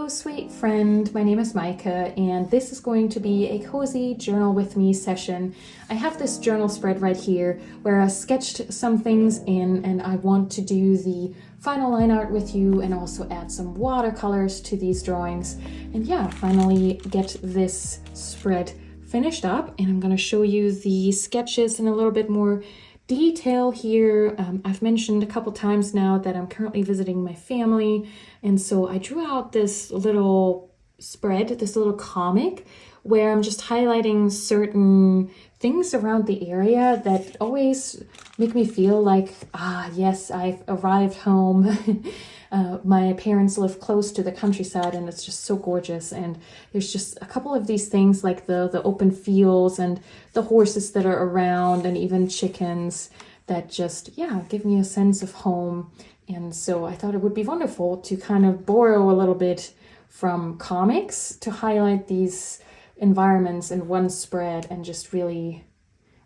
Hello, sweet friend. My name is Maike, and this is going to be a cozy journal with me session. I have this journal spread right here where I sketched some things in, and I want to do the final line art with you and also add some watercolors to these drawings. And yeah, finally get this spread finished up, and I'm going to show you the sketches in a little bit more detail here. I've mentioned a couple times now that I'm currently visiting my family, and so I drew out this little spread, this little comic, where I'm just highlighting certain things around the area that always make me feel like, yes, I've arrived home. My parents live close to the countryside, and it's just so gorgeous. And there's just a couple of these things like the open fields and the horses that are around, and even chickens that just, give me a sense of home. And so I thought it would be wonderful to kind of borrow a little bit from comics to highlight these environments in one spread and just really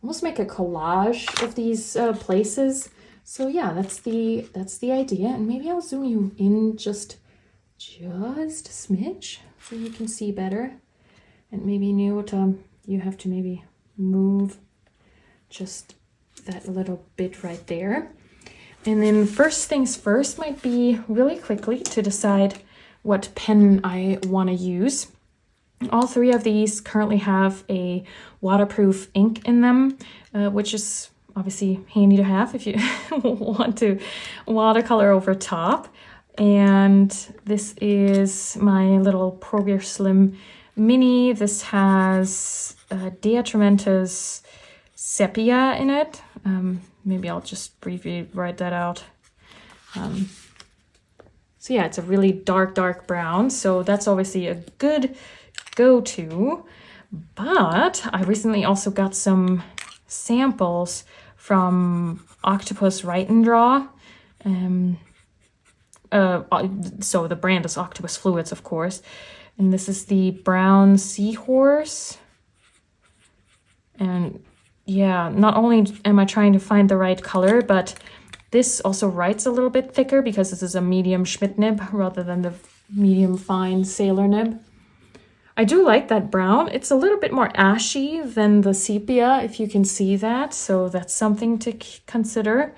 almost make a collage of these places. So yeah, that's the idea, and maybe I'll zoom you in just a smidge so you can see better. And maybe you have to maybe move just that little bit right there. And then first things first might be really quickly to decide what pen I want to use. All three of these currently have a waterproof ink in them, which is obviously handy to have if you want to watercolor over top. And this is my little Pro Gear Slim Mini. This has Diatramentus Sepia in it. Maybe I'll just briefly write that out. So yeah, it's a really dark brown. So that's obviously a good go-to. But I recently also got some samples from Octopus Write and Draw. So the brand is Octopus Fluids, of course. And this is the brown seahorse. And yeah, not only am I trying to find the right color, but this also writes a little bit thicker because this is a medium Schmidt nib rather than the medium fine Sailor nib. I do like that brown. It's a little bit more ashy than the sepia, if you can see that. So that's something to consider.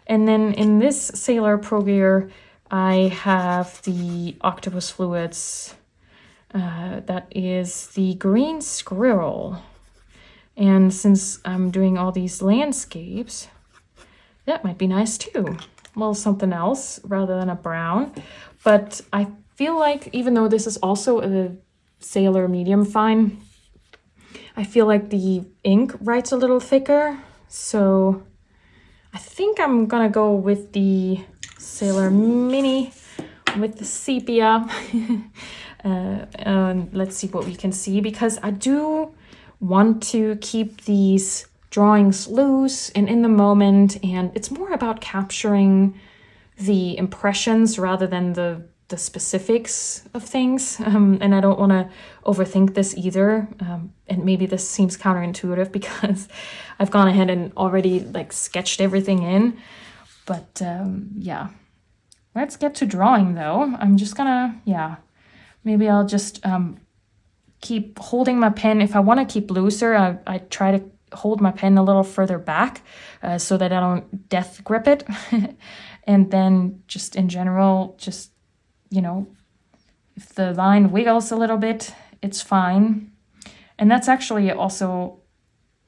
And then in this Sailor Pro Gear, I have the Octopus Fluids. That is the green squirrel. And since I'm doing all these landscapes, that might be nice too. Well, something else rather than a brown. But I feel like even though this is also a Sailor medium fine, I feel like the ink writes a little thicker. So I think I'm gonna go with the Sailor Mini with the sepia. Let's see what we can see, because I do want to keep these drawings loose and in the moment, and it's more about capturing the impressions rather than the specifics of things. And I don't want to overthink this either. And maybe this seems counterintuitive because I've gone ahead and already sketched everything in. But yeah, let's get to drawing though. I'm just gonna, maybe I'll just keep holding my pen. If I want to keep looser, I try to hold my pen a little further back so that I don't death grip it. And then just in general, just, if the line wiggles a little bit, it's fine. And that's actually also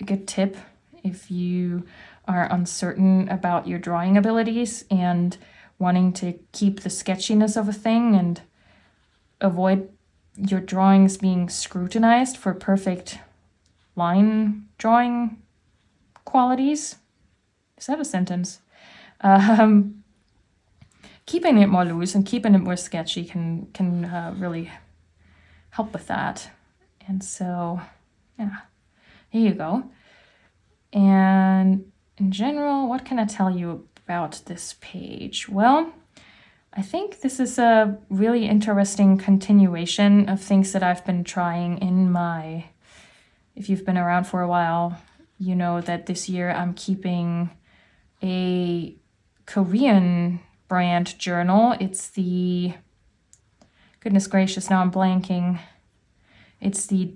a good tip if you are uncertain about your drawing abilities and wanting to keep the sketchiness of a thing and avoid your drawings being scrutinized for perfect line drawing qualities. Is that a sentence? Keeping it more loose and keeping it more sketchy can really help with that. And so, here you go. And in general, what can I tell you about this page? Well, I think this is a really interesting continuation of things that I've been trying in my, if you've been around for a while, you know that this year I'm keeping a Korean brand journal. It's the goodness gracious, now I'm blanking. It's the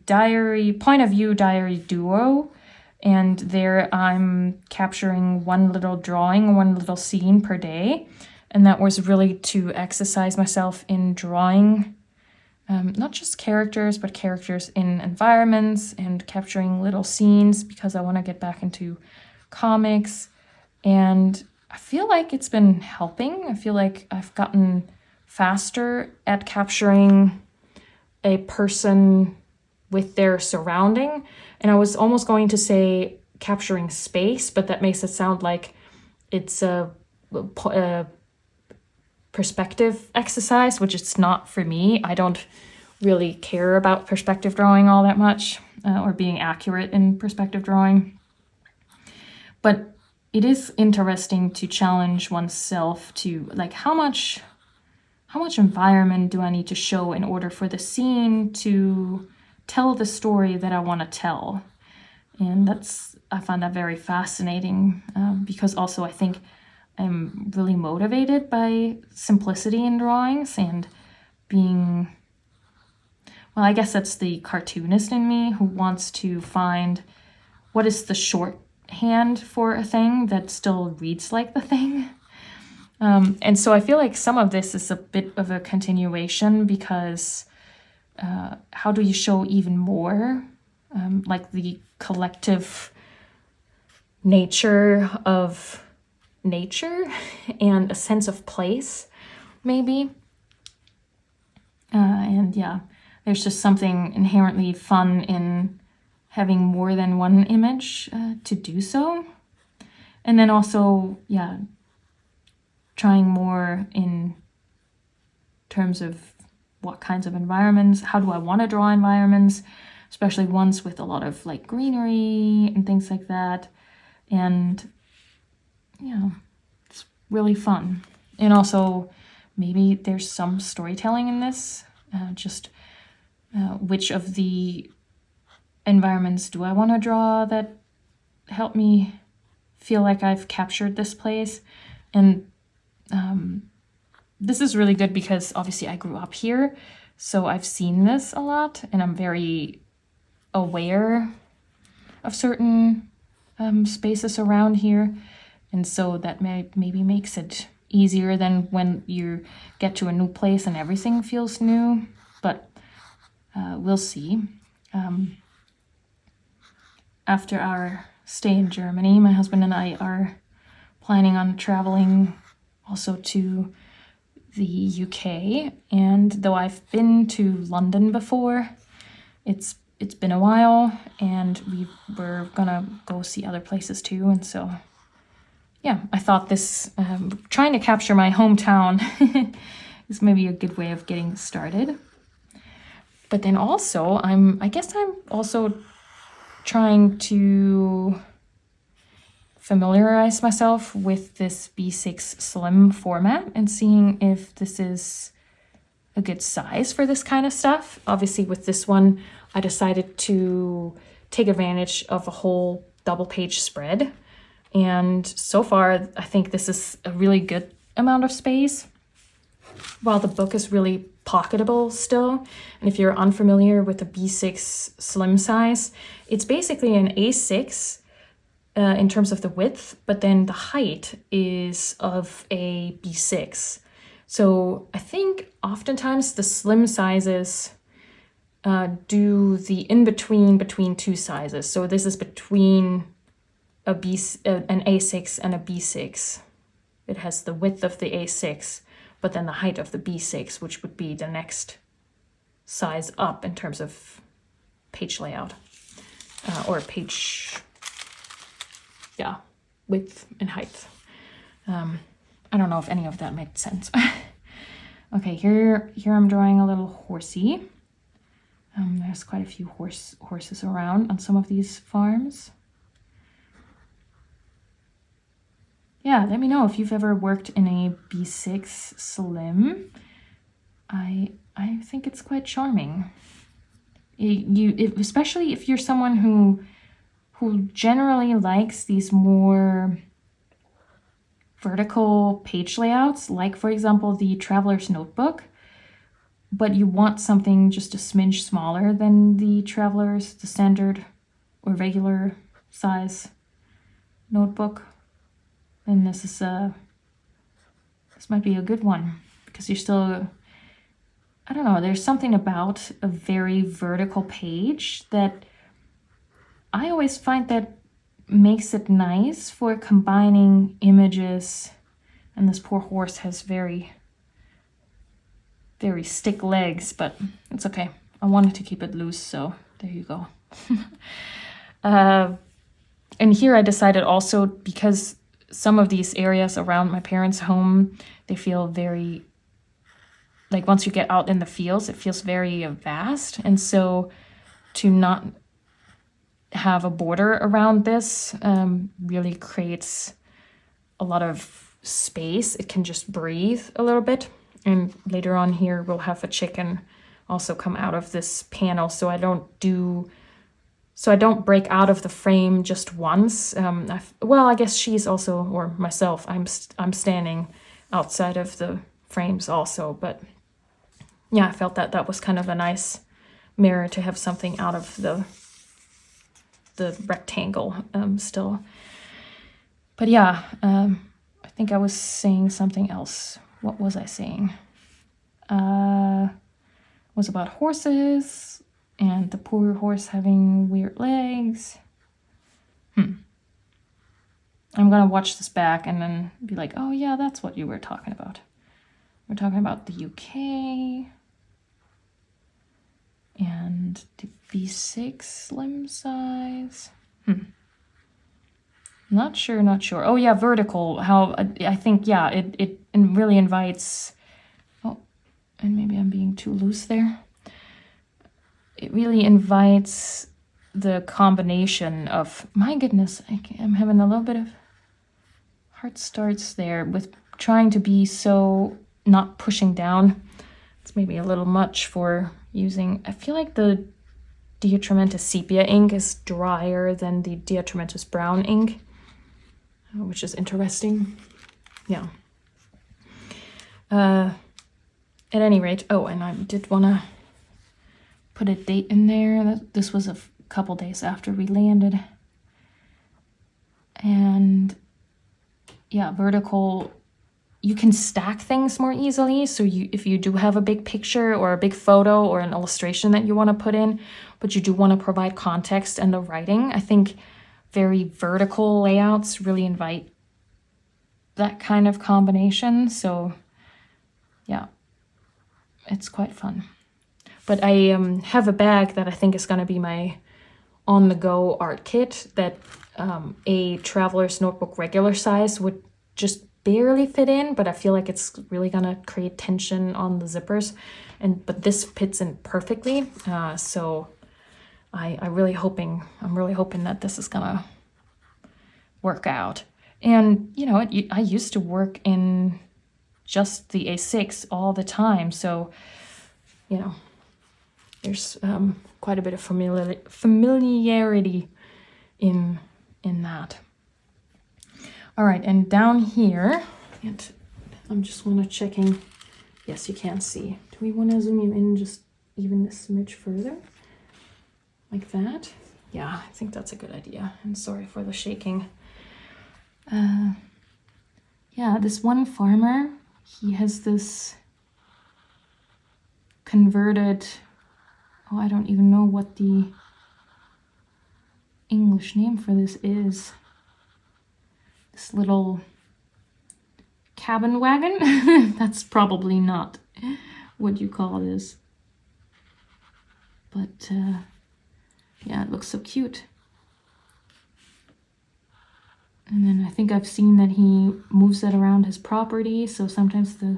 point of view diary duo. And there I'm capturing one little drawing, one little scene per day. And that was really to exercise myself in drawing not just characters, but characters in environments and capturing little scenes because I want to get back into comics. And I feel like it's been helping. I feel like I've gotten faster at capturing a person with their surrounding. And I was almost going to say capturing space, but that makes it sound like it's a perspective exercise, which it's not for me. I don't really care about perspective drawing all that much, or being accurate in perspective drawing. But it is interesting to challenge oneself to, like, how much environment do I need to show in order for the scene to tell the story that I want to tell? And I find that very fascinating, because also I think I'm really motivated by simplicity in drawings and being, well, I guess that's the cartoonist in me who wants to find what is the shorthand for a thing that still reads like the thing. And so I feel like some of this is a bit of a continuation because how do you show even more, like the collective nature of nature and a sense of place, maybe. And yeah, there's just something inherently fun in having more than one image to do so. And then also, yeah, trying more in terms of what kinds of environments, how do I want to draw environments, especially ones with a lot of like greenery and things like that. And yeah, it's really fun. And also maybe there's some storytelling in this, just which of the environments do I want to draw that help me feel like I've captured this place. And this is really good because obviously I grew up here, so I've seen this a lot and I'm very aware of certain spaces around here. And so that maybe makes it easier than when you get to a new place and everything feels new, but we'll see. After our stay in Germany, my husband and I are planning on traveling also to the UK, and though I've been to London before, it's been a while, and we were gonna go see other places too. And so yeah, I thought this trying to capture my hometown is maybe a good way of getting started. But then also I guess I'm also trying to familiarize myself with this B6 Slim format and seeing if this is a good size for this kind of stuff. Obviously with this one, I decided to take advantage of a whole double page spread. And so far, I think this is a really good amount of space, while the book is really pocketable still. And if you're unfamiliar with the B6 Slim size, it's basically an A6 in terms of the width, but then the height is of a B6. So I think oftentimes the slim sizes do the in-between between two sizes. So this is between an A6 and a B6. It has the width of the A6, but then the height of the B6, which would be the next size up in terms of page layout, or page, yeah, width and height. I don't know if any of that made sense. Okay, here I'm drawing a little horsey. There's quite a few horses around on some of these farms. Yeah, let me know if you've ever worked in a B6 Slim. I think it's quite charming. Especially if you're someone who generally likes these more vertical page layouts, like for example the Traveler's Notebook, but you want something just a smidge smaller than the Traveler's, the standard or regular size notebook, then this is this might be a good one, because you're still, I don't know, there's something about a very vertical page that I always find that makes it nice for combining images. And this poor horse has very stick legs, but it's okay. I wanted to keep it loose, so there you go. And here I decided also, because some of these areas around my parents' home, they feel very, like once you get out in the fields, it feels very vast. And so to not have a border around this really creates a lot of space. It can just breathe a little bit. And later on here, we'll have a chicken also come out of this panel, so I don't break out of the frame just once. Well, I guess she's also, or myself, I'm standing outside of the frames also, but yeah, I felt that was kind of a nice mirror to have something out of the rectangle still. But yeah, I think I was saying something else. What was I saying? It was about horses and the poor horse having weird legs. I'm gonna watch this back and then be like, oh yeah, that's what you were talking about. We're talking about the UK and the V6 slim size. Not sure. Oh yeah, vertical. How I think, yeah, it really invites. Oh, and maybe I'm being too loose there. It really invites the combination of, my goodness, I'm having a little bit of hard starts there with trying to be so not pushing down. It's maybe a little much for using. I feel like the Diatramentus sepia ink is drier than the Diatramentus brown ink, which is interesting. Yeah. At any rate, oh, and I did want to put a date in there. This was a couple days after we landed. And yeah, vertical, you can stack things more easily. So if you do have a big picture or a big photo or an illustration that you want to put in, but you do want to provide context and the writing, I think very vertical layouts really invite that kind of combination. So yeah, it's quite fun. But I have a bag that I think is going to be my on-the-go art kit that a Traveler's Notebook regular size would just barely fit in, but I feel like it's really going to create tension on the zippers. But this fits in perfectly. So I'm really hoping that this is going to work out. And, you know, I used to work in just the A6 all the time. So, you know, there's quite a bit of familiarity in that. All right, and down here, and I'm just want to checking. Yes, you can see. Do we want to zoom you in just even a smidge further? Like that? Yeah, I think that's a good idea. And sorry for the shaking. Yeah, this one farmer, he has this converted, oh, I don't even know what the English name for this is. This little cabin wagon. That's probably not what you call this. But yeah, it looks so cute. And then I think I've seen that he moves that around his property. So sometimes the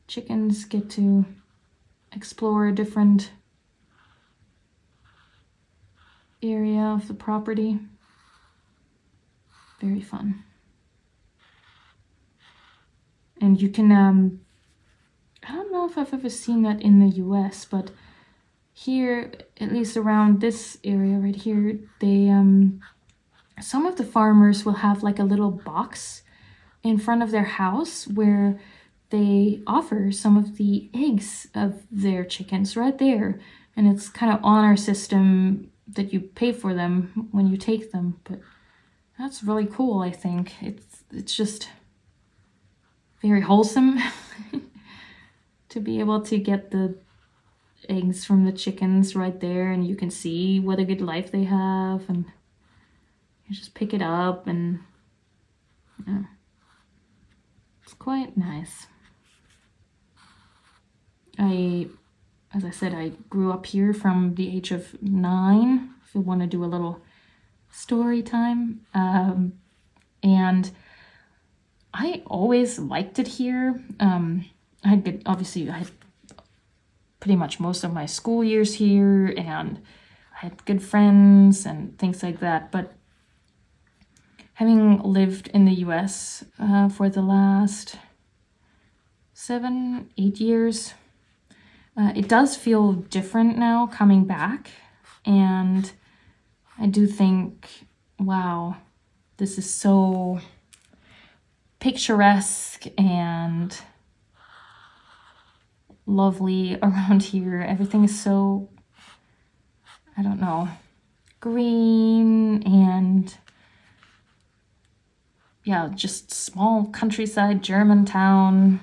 chickens get to explore a different area of the property. Very fun. And you can, I don't know if I've ever seen that in the US, but here, at least around this area right here, they, some of the farmers will have like a little box in front of their house where they offer some of the eggs of their chickens right there. And it's kind of honor system that you pay for them when you take them. But that's really cool, I think. It's just very wholesome to be able to get the eggs from the chickens right there, and you can see what a good life they have, and you just pick it up, and yeah, it's quite nice. As I said, I grew up here from the age of 9, if you want to do a little story time. And I always liked it here. I had pretty much most of my school years here, and I had good friends and things like that. But having lived in the US for the last 7-8 years, it does feel different now coming back. And I do think, wow, this is so picturesque and lovely around here. Everything is so, I don't know, green and yeah, just small countryside German town.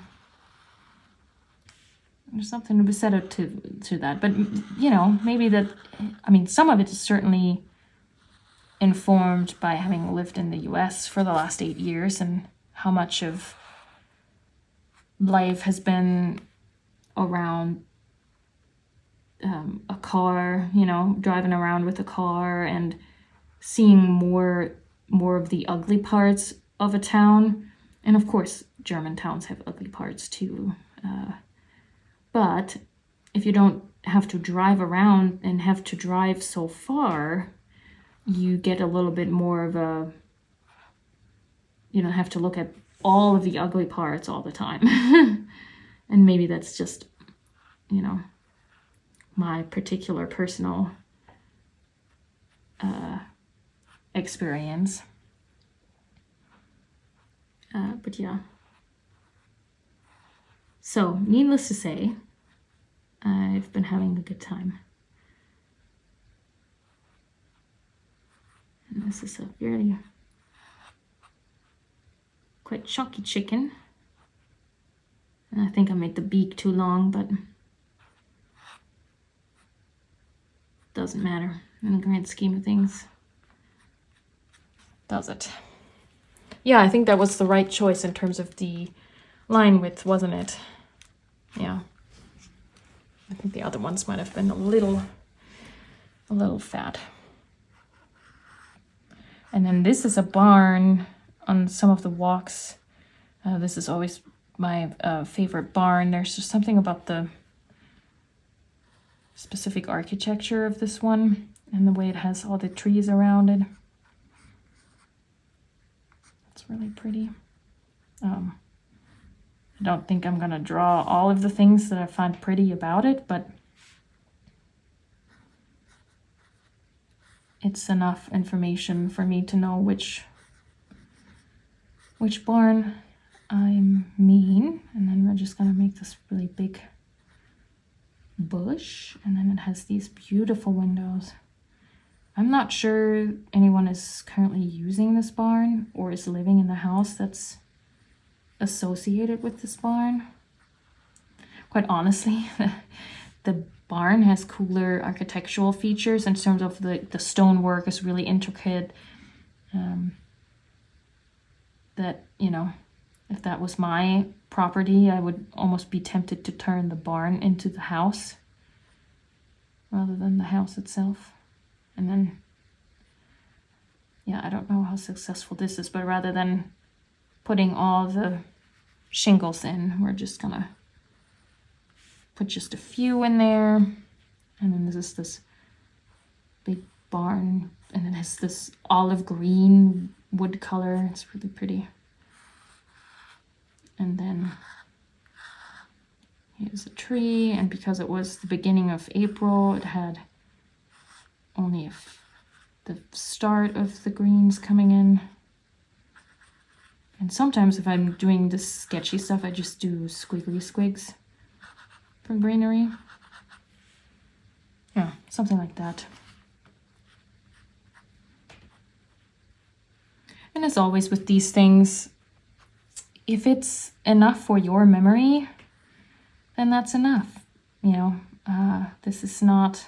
There's something to be said to that. But, you know, maybe that, I mean, some of it is certainly informed by having lived in the US for the last 8 years, and how much of life has been around a car, you know, driving around with a car and seeing more of the ugly parts of a town. And of course, German towns have ugly parts too. But if you don't have to drive around and have to drive so far, you get a little bit more of a, you don't have to look at all of the ugly parts all the time. And maybe that's just, you know, my particular personal experience. But yeah. So, needless to say, I've been having a good time. And this is a very quite chunky chicken. And I think I made the beak too long, but doesn't matter in the grand scheme of things. Does it? Yeah, I think that was the right choice in terms of the line width, wasn't it? Yeah. I think the other ones might have been a little fat. And then this is a barn on some of the walks. This is always my favorite barn. There's just something about the specific architecture of this one and the way it has all the trees around it. It's really pretty. I don't think I'm gonna draw all of the things that I find pretty about it, but it's enough information for me to know which barn I mean. And then we're just gonna make this really big bush, and then it has these beautiful windows. I'm not sure anyone is currently using this barn or is living in the house that's associated with this barn. Quite honestly, the barn has cooler architectural features in terms of the stonework is really intricate. That, you know, if that was my property, I would almost be tempted to turn the barn into the house rather than the house itself. And then, yeah, I don't know how successful this is, but rather than putting all the shingles in, we're just gonna put just a few in there. And then this big barn, and it has this olive green wood color. It's really pretty. And then here's a tree, and because it was the beginning of April, it had only the start of the greens coming in. And sometimes if I'm doing this sketchy stuff, I just do squiggly squigs for greenery. Yeah, something like that. And as always with these things, if it's enough for your memory, then that's enough. You know, this is not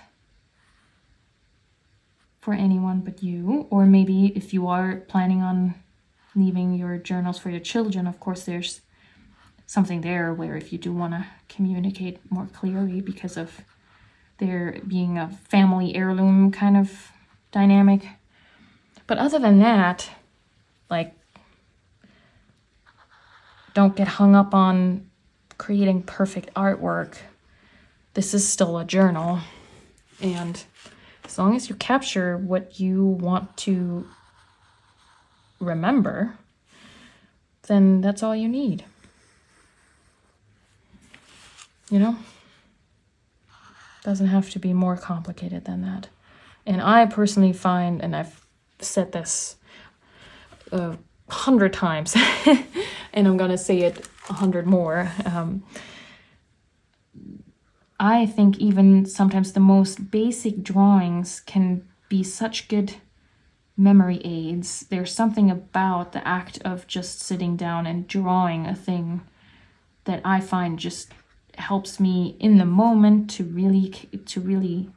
for anyone but you. Or maybe if you are planning on leaving your journals for your children, of course there's something there where if you do want to communicate more clearly because of there being a family heirloom kind of dynamic. But other than that, like, don't get hung up on creating perfect artwork. This is still a journal, and as long as you capture what you want to remember, then that's all you need. You know? Doesn't have to be more complicated than that. And I personally find, and I've said this 100 times, and I'm gonna say it 100 more. I think even sometimes the most basic drawings can be such good memory aids. There's something about the act of just sitting down and drawing a thing that I find just helps me in the moment to really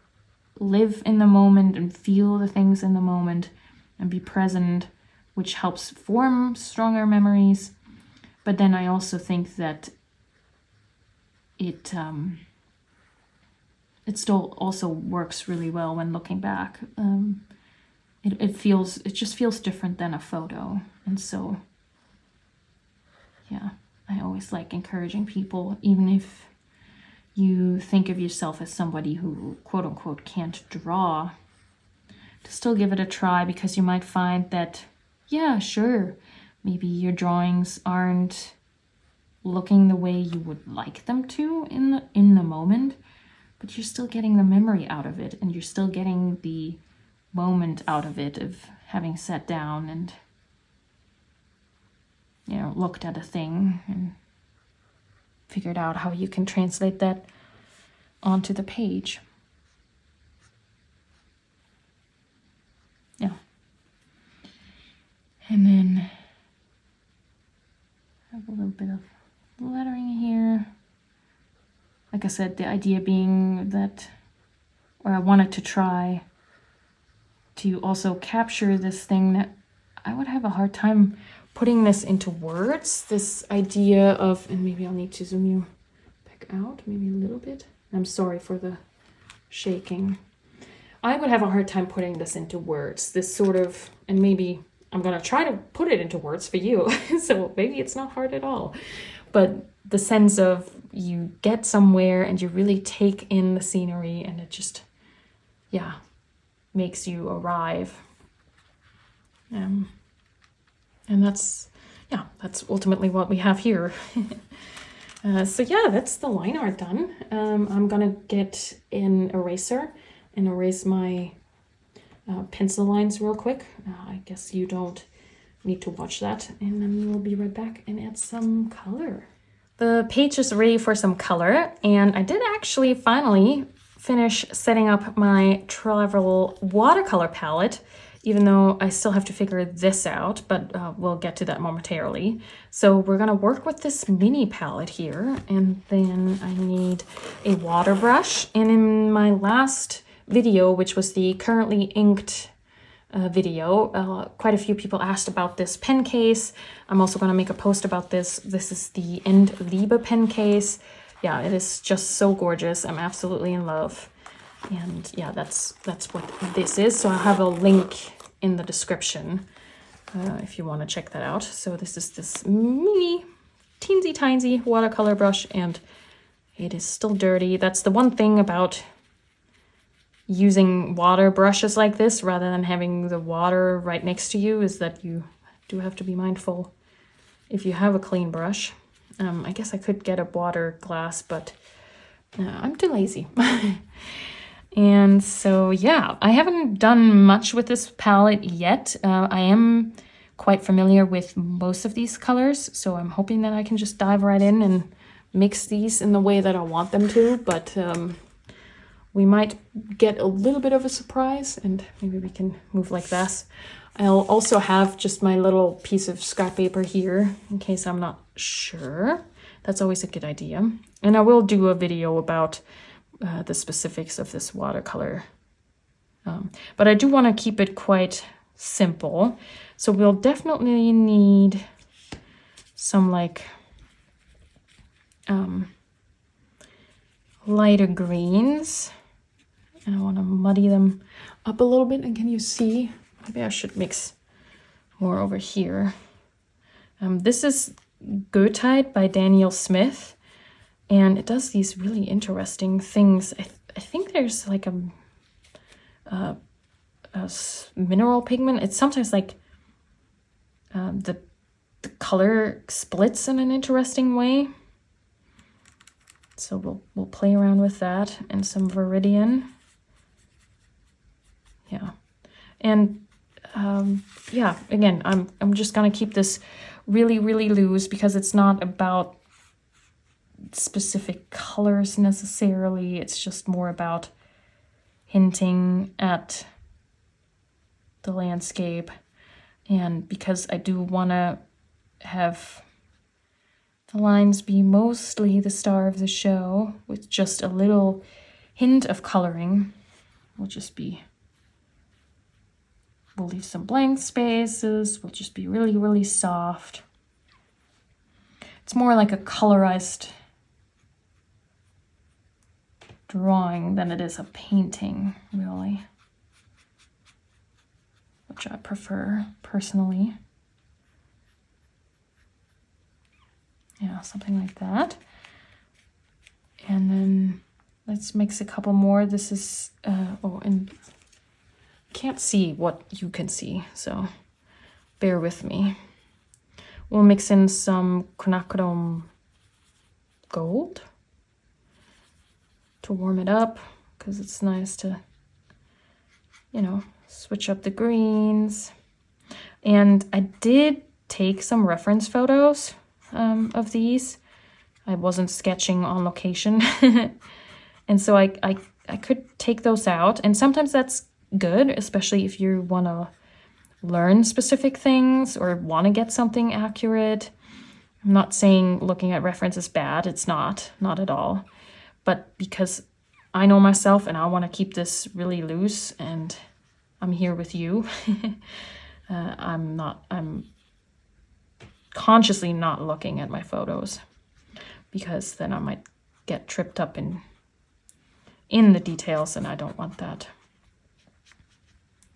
live in the moment and feel the things in the moment and be present, which helps form stronger memories. But then I also think that it still also works really well when looking back. It just feels different than a photo. And so, yeah, I always like encouraging people, even if you think of yourself as somebody who, quote unquote, can't draw, to still give it a try, because you might find that, yeah, sure, maybe your drawings aren't looking the way you would like them to in the moment, but you're still getting the memory out of it, and you're still getting the moment out of it of having sat down and, you know, looked at a thing and figured out how you can translate that onto the page. Yeah. And then I have a little bit of lettering here. Like I said, the idea being that, or I wanted to try to also capture this thing that I would have a hard time putting this into words, this idea of, and maybe I'll need to zoom you back out, maybe a little bit. I'm sorry for the shaking. I would have a hard time putting this into words, this sort of, and maybe I'm gonna try to put it into words for you, so maybe it's not hard at all. But the sense of you get somewhere and you really take in the scenery, and it just, yeah, makes you arrive. And that's ultimately what we have here. So yeah, that's the line art done. I'm gonna get an eraser and erase my pencil lines real quick. I guess you don't need to watch that, and then we'll be right back and add some color. The page is ready for some color, and I did actually finally finish setting up my travel watercolor palette, even though I still have to figure this out, but we'll get to that momentarily. So we're gonna work with this mini palette here, and then I need a water brush. And in my last video, which was the currently inked video, quite a few people asked about this pen case. I'm also gonna make a post about this. This is the End Liebe pen case. Yeah, it is just so gorgeous. I'm absolutely in love. And yeah, that's what this is. So I'll have a link in the description if you want to check that out. So this is this mini, teensy tiny watercolor brush, and it is still dirty. That's the one thing about using water brushes like this rather than having the water right next to you, is that you do have to be mindful if you have a clean brush. I guess I could get a water glass, but I'm too lazy. And so, yeah, I haven't done much with this palette yet. I am quite familiar with most of these colors, so I'm hoping that I can just dive right in and mix these in the way that I want them to, but we might get a little bit of a surprise, and maybe we can move like this. I'll also have just my little piece of scrap paper here in case I'm not sure. That's always a good idea. And I will do a video about the specifics of this watercolor. But I do want to keep it quite simple. So we'll definitely need some like lighter greens. And I want to muddy them up a little bit. And can you see? Maybe I should mix more over here. This is Goethite by Daniel Smith. And it does these really interesting things. I think there's like a mineral pigment. It's sometimes like the color splits in an interesting way. So we'll play around with that and some Viridian. Yeah, and yeah, again, I'm just gonna keep this really, really loose because it's not about specific colors necessarily. It's just more about hinting at the landscape, and because I do want to have the lines be mostly the star of the show with just a little hint of coloring, we'll leave some blank spaces. We'll just be really, really soft. It's more like a colorized drawing than it is a painting, really, which I prefer personally. Yeah, something like that. And then let's mix a couple more. This is, oh, and can't see what you can see, so bear with me. We'll mix in some quinacridone gold to warm it up, because it's nice to, you know, switch up the greens. And I did take some reference photos of these. I wasn't sketching on location. And so I could take those out, and sometimes that's good, especially if you want to learn specific things or want to get something accurate. I'm not saying looking at reference is bad. It's not at all. But because I know myself and I want to keep this really loose and I'm here with you, I'm consciously not looking at my photos, because then I might get tripped up in the details, and I don't want that.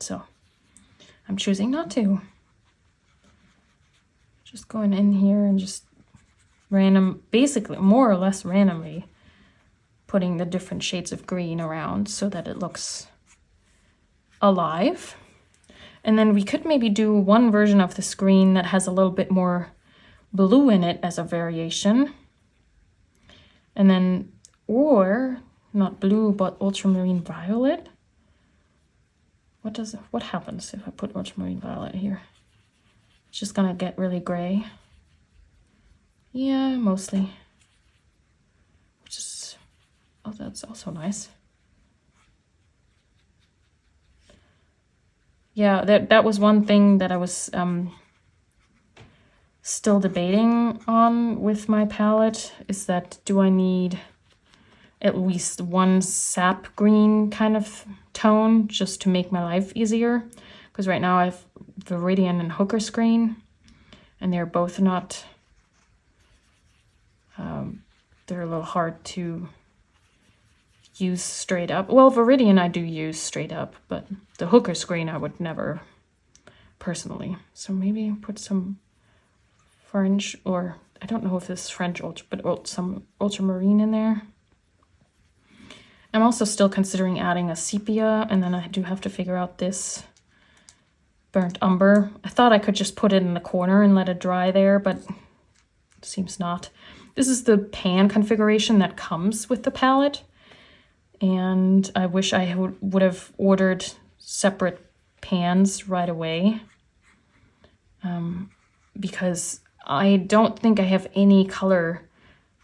So I'm choosing not to. Just going in here and just basically more or less randomly putting the different shades of green around so that it looks alive. And then we could maybe do one version of the screen that has a little bit more blue in it as a variation. And then, or not blue, but ultramarine violet. What happens if I put ultramarine violet here? It's just gonna get really gray. Yeah, mostly. Which is, oh, that's also nice. Yeah, that was one thing that I was still debating on with my palette, is that do I need at least one sap green kind of tone just to make my life easier? Because right now I have Viridian and Hooker Screen, and they're both not, they're a little hard to use straight up. Well, Viridian I do use straight up, but the Hooker Screen I would never personally. So maybe put some French, or I don't know if it's French, but some ultramarine in there. I'm also still considering adding a sepia, and then I do have to figure out this burnt umber. I thought I could just put it in the corner and let it dry there, but it seems not. This is the pan configuration that comes with the palette, and I wish I would have ordered separate pans right away. because I don't think I have any color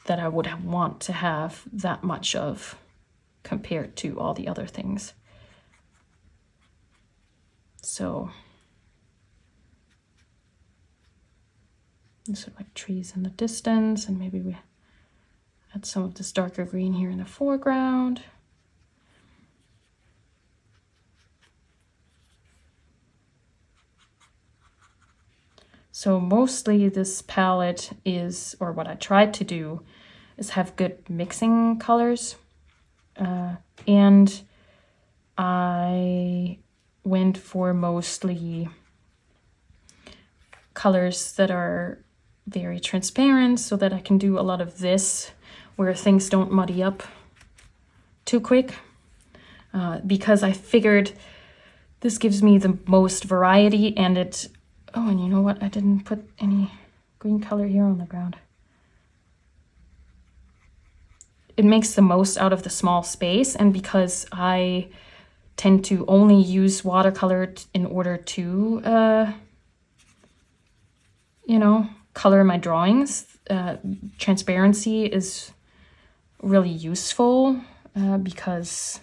that I would want to have that much of compared to all the other things. So sort of like trees in the distance, and maybe we add some of this darker green here in the foreground. So mostly this palette is, or what I tried to do, is have good mixing colors. And I went for mostly colors that are very transparent so that I can do a lot of this where things don't muddy up too quick. Because I figured this gives me the most variety, and it, oh, and you know what? I didn't put any green color here on the ground. It makes the most out of the small space, and because I tend to only use watercolor in order to, you know, color my drawings, transparency is really useful because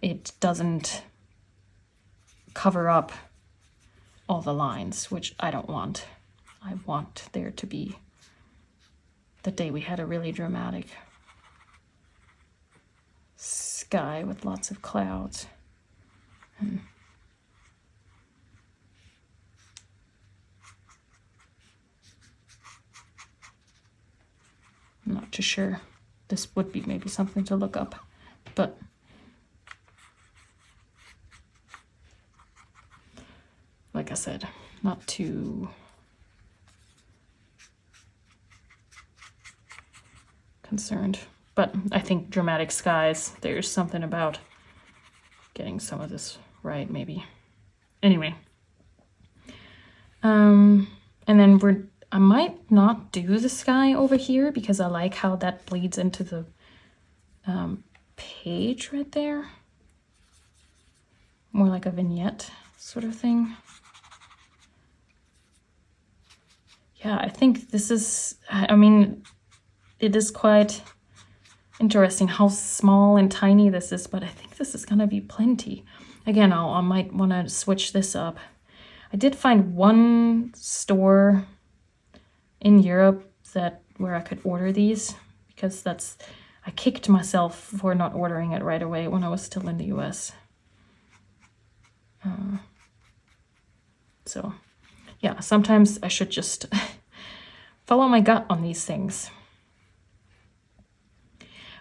it doesn't cover up all the lines, which I don't want. I want there to be the day we had a really dramatic sky with lots of clouds. I'm not too sure. This would be maybe something to look up, but like I said, not too concerned. But I think dramatic skies, there's something about getting some of this right, maybe. Anyway. And then I might not do the sky over here because I like how that bleeds into the page right there. More like a vignette sort of thing. Yeah, I think this is, I mean, it is quite interesting how small and tiny this is, but I think this is gonna be plenty. Again, I might want to switch this up. I did find one store in Europe where I could order these, because I kicked myself for not ordering it right away when I was still in the US. So yeah, sometimes I should just follow my gut on these things.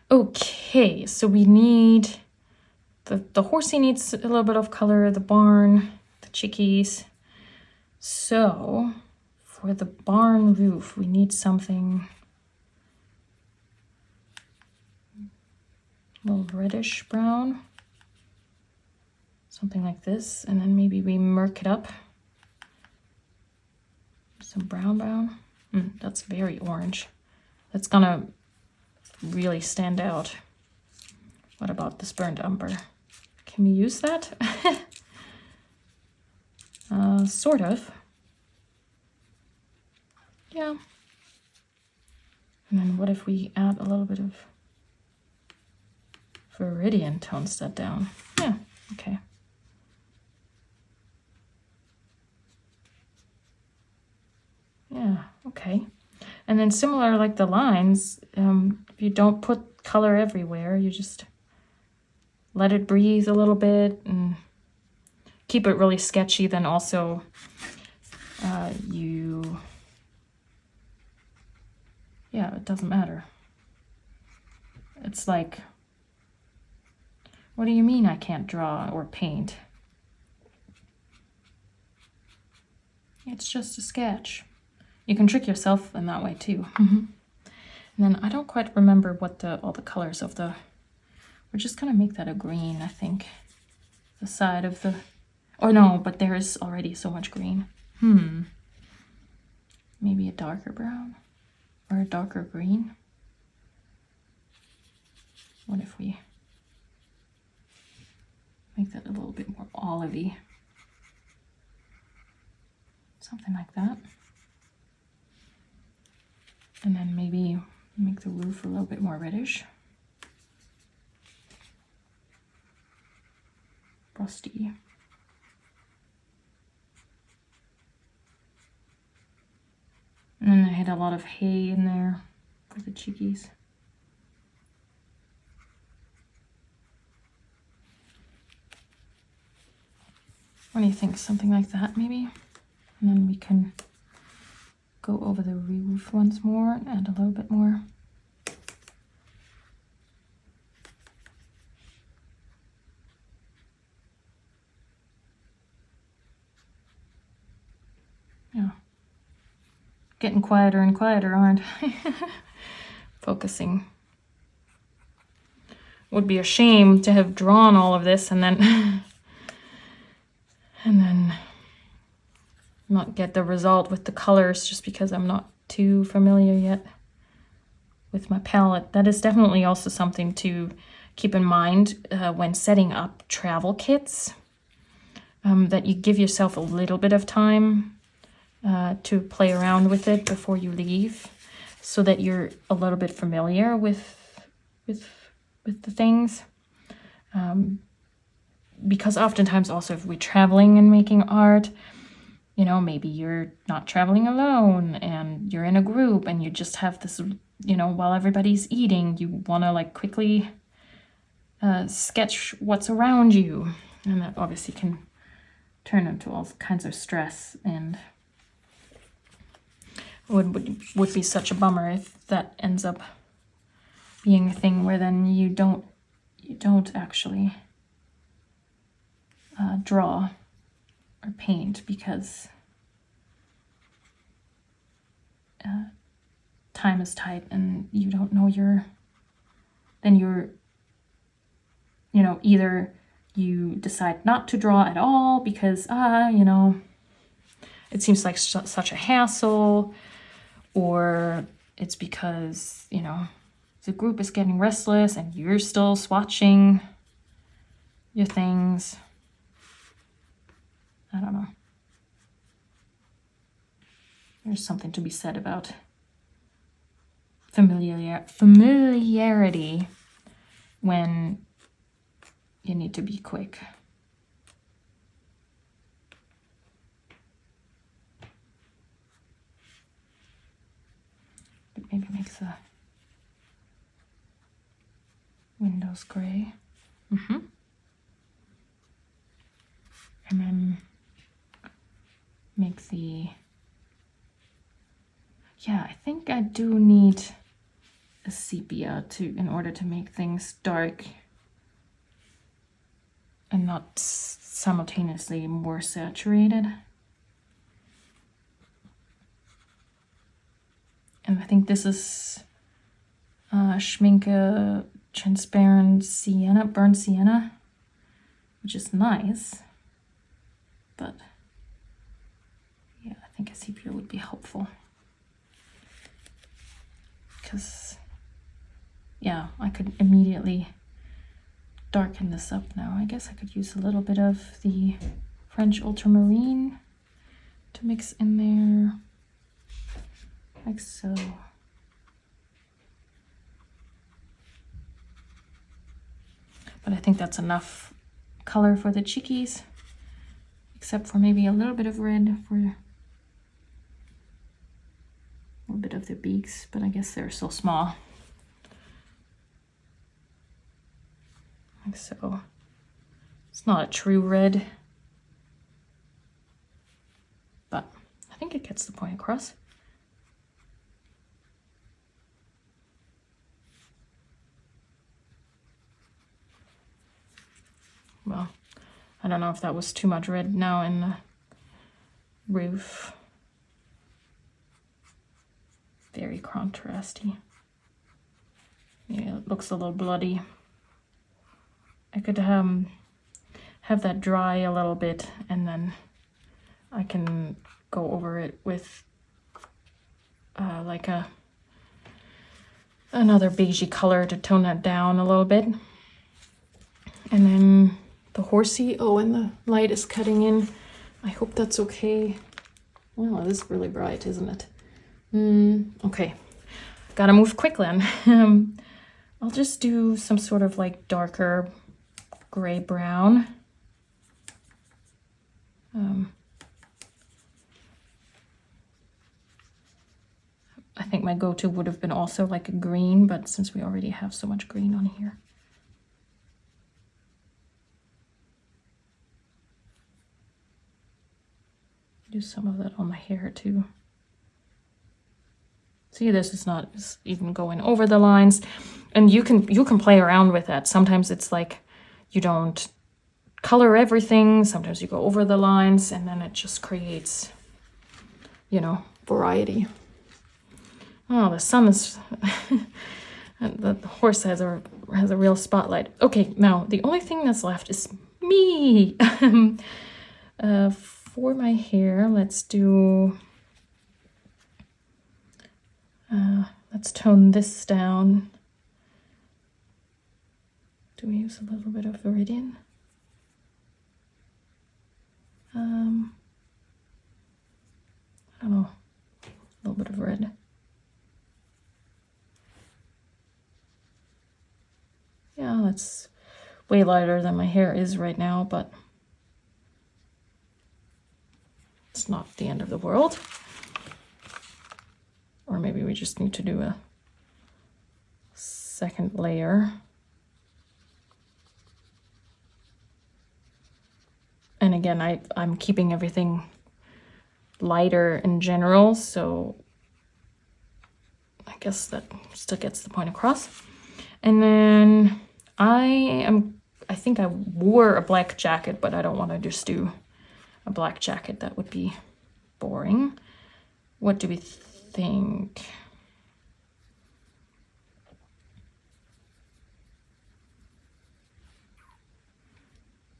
Okay, so we need, the horsey needs a little bit of color, the barn, the chickies. So for the barn roof, we need something a little reddish brown. Something like this, and then maybe we murk it up. Some brown. That's very orange. That's gonna really stand out. What about this burnt umber? Can we use that? Sort of. Yeah. And then what if we add a little bit of Viridian, tones that down? Yeah, okay. Yeah, okay. And then similar like the lines, if you don't put color everywhere, you just let it breathe a little bit and keep it really sketchy, then also yeah, it doesn't matter. It's like, what do you mean I can't draw or paint? It's just a sketch. You can trick yourself in that way too. And then I don't quite remember what all the colors of we're just gonna make that a green, I think. The side of oh no, but there is already so much green. Maybe a darker brown or a darker green. What if we make that a little bit more olivey? something like that. And then maybe make the roof a little bit more reddish. Rusty. And then I had a lot of hay in there for the chickies. What do you think? Something like that, maybe? And then we can go over the roof once more and add a little bit more. Yeah. Getting quieter and quieter, aren't I? Focusing. Would be a shame to have drawn all of this and then not get the result with the colors just because I'm not too familiar yet with my palette. That is definitely also something to keep in mind when setting up travel kits, that you give yourself a little bit of time to play around with it before you leave, so that you're a little bit familiar with the things. Because oftentimes also if we're traveling and making art, you know, maybe you're not traveling alone and you're in a group and you just have this, you know, while everybody's eating, you want to like quickly sketch what's around you. And that obviously can turn into all kinds of stress, and would be such a bummer if that ends up being a thing where then you don't actually draw or paint because time is tight and you don't know you know, either you decide not to draw at all because you know, it seems like such a hassle, or it's because, you know, the group is getting restless and you're still swatching your things. I don't know. There's something to be said about familiarity when you need to be quick. But maybe make the windows gray. And then make the, yeah, I think I do need a sepia in order to make things dark and not simultaneously more saturated. And I think this is Schminke transparent sienna, burnt sienna, which is nice, but yeah, I think a sepia would be helpful because, yeah, I could immediately darken this up now. I guess I could use a little bit of the French ultramarine to mix in there, like so. But I think that's enough color for the chickies, except for maybe a little bit of red for a little bit of their beaks, but I guess they're so small. Like so. It's not a true red, but I think it gets the point across. Well, I don't know if that was too much red now in the roof. Very contrasty. Yeah, it looks a little bloody. I could have that dry a little bit and then I can go over it with like another beigey color to tone that down a little bit. And then the horsey, oh, and the light is cutting in. I hope that's okay. Well, it is really bright, isn't it? Okay, gotta move quick then. I'll just do some sort of like darker gray brown. I think my go-to would have been also like a green, but since we already have so much green on here. Do some of that on my hair too. See, this is not even going over the lines, and you can play around with that. Sometimes it's like you don't color everything, sometimes you go over the lines, and then it just creates, you know, variety. Oh, the sun is the horse has a real spotlight. Okay, now the only thing that's left is me. For my hair, let's do let's tone this down. Do we use a little bit of Viridian? I don't know, a little bit of red. Yeah, that's way lighter than my hair is right now, but it's not the end of the world. Or maybe we just need to do a second layer. And again, I'm keeping everything lighter in general, so I guess that still gets the point across. And then I think I wore a black jacket, but I don't want to just do a black jacket. That would be boring. What do we think?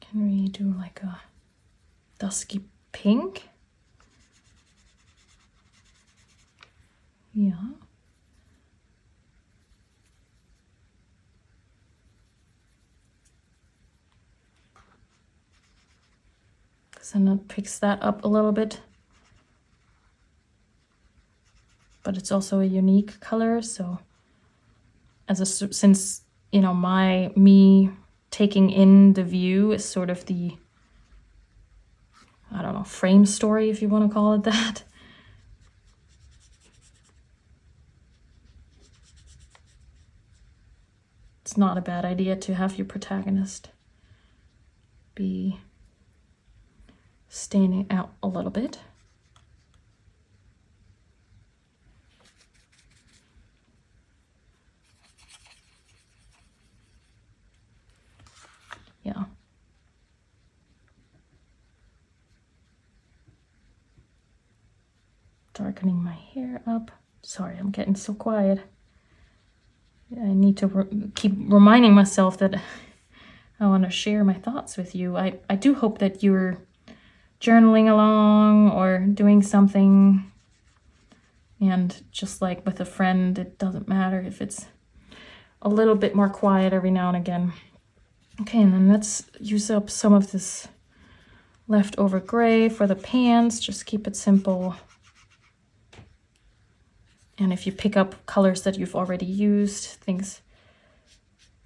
Can we do like a dusky pink? Yeah. Because then that picks that up a little bit. But it's also a unique color, so since you know me taking in the view is sort of the, I don't know, frame story, if you want to call it that. It's not a bad idea to have your protagonist be standing out a little bit. Yeah. Darkening my hair up. Sorry, I'm getting so quiet. I need to keep reminding myself that I want to share my thoughts with you. I do hope that you're journaling along or doing something, and just like with a friend, it doesn't matter if it's a little bit more quiet every now and again. Okay, and then let's use up some of this leftover gray for the pants. Just keep it simple. And if you pick up colors that you've already used, things,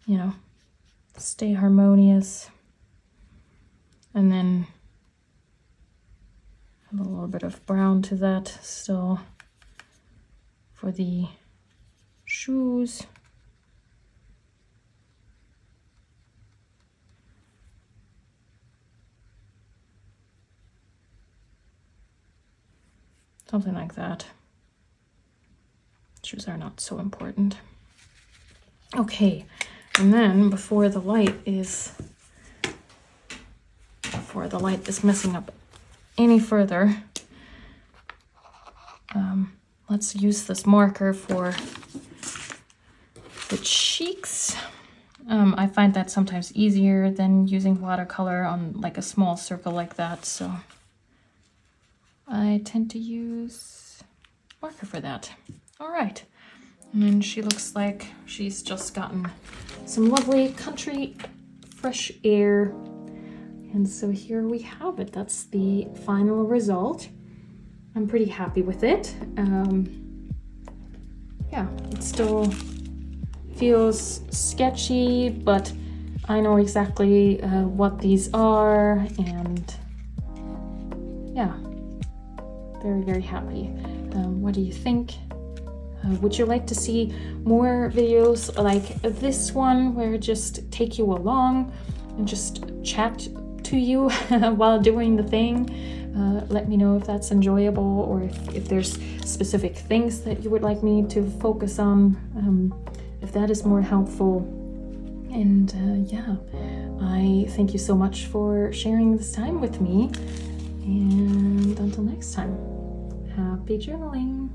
you know, stay harmonious. And then add a little bit of brown to that still for the shoes. Something like that. Shoes are not so important. Okay, and then before the light is messing up any further, let's use this marker for the cheeks. I find that sometimes easier than using watercolor on like a small circle like that, so I tend to use marker for that. All right, and then she looks like she's just gotten some lovely country fresh air. And so here we have it. That's the final result. I'm pretty happy with it. Yeah, it still feels sketchy, but I know exactly what these are, and yeah, very, very happy. What do you think? Would you like to see more videos like this one, where I just take you along and just chat to you while doing the thing? Let me know if that's enjoyable, or if there's specific things that you would like me to focus on, if that is more helpful. And yeah, I thank you so much for sharing this time with me, and until next time, happy journaling.